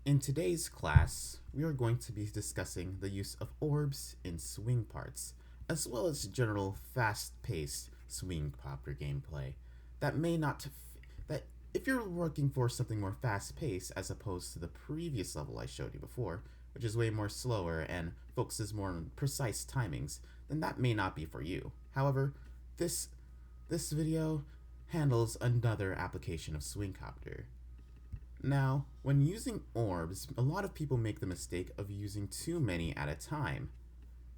In today's class, we are going to be discussing the use of orbs in swing parts, as well as general fast-paced swing copter gameplay that may not that if you're looking for something more fast-paced as opposed to the previous level I showed you before, which is way more slower and focuses more on precise timings, then that may not be for you. However, this this video handles another application of swing copter. Now, when using orbs, a lot of people make the mistake of using too many at a time.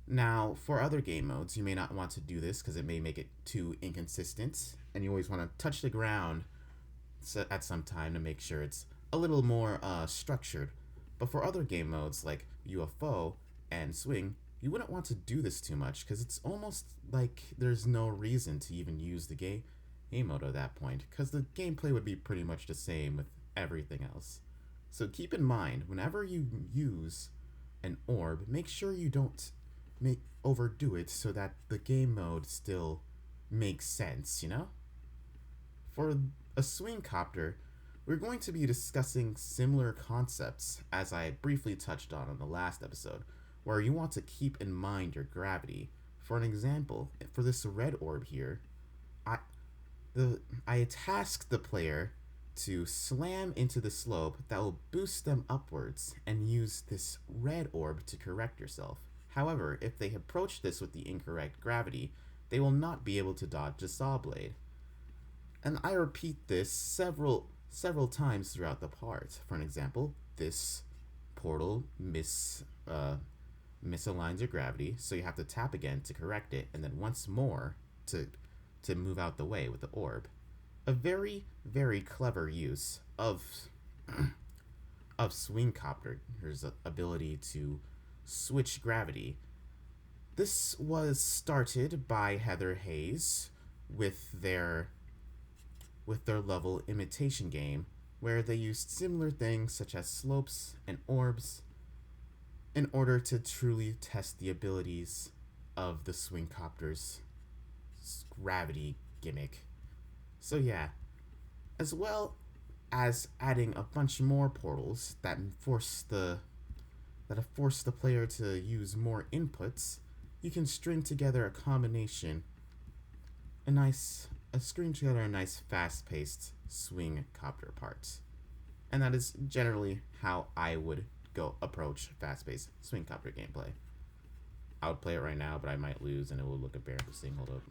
Now, for other game modes, you may not want to do this because it may make it too inconsistent, and you always want to touch the ground at some time to make sure it's a little more structured. But for other game modes like UFO and Swing, you wouldn't want to do this too much because it's almost like there's no reason to even use the game mode at that point because the gameplay would be pretty much the same with everything else. So keep in mind, whenever you use an orb, make sure you don't overdo it so that the game mode still makes sense, you know? For a swing copter, we're going to be discussing similar concepts as I briefly touched on in the last episode, where you want to keep in mind your gravity. For an example, for this red orb here, I I task the player to slam into the slope that will boost them upwards and use this red orb to correct yourself. However, if they approach this with the incorrect gravity, they will not be able to dodge the saw blade. And I repeat this several times throughout the part. For an example, this portal misaligns your gravity, so you have to tap again to correct it, and then once more to move out the way with the orb. A very clever use of swing copter's ability to switch gravity. This was started by heatherhayes with their level imitation game, where they used similar things such as slopes and orbs in order to truly test the abilities of the swing copter's gravity gimmick. So yeah, as well as adding a bunch more portals that force the player to use more inputs, you can string together a nice fast-paced swing copter part. And that is generally how I would go approach fast-paced swing copter gameplay. I would play it right now, but I might lose and it will look embarrassing. Hold up.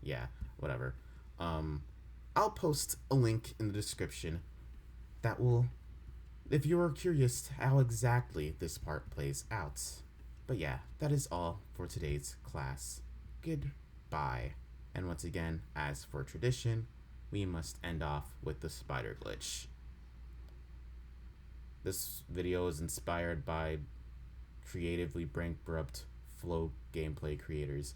Yeah, whatever. I'll post a link in the description that will, if you're curious how exactly this part plays out. But yeah, that is all for today's class. Goodbye. And once again, as for tradition, we must end off with the spider glitch. This video is inspired by creatively bankrupt flow gameplay creators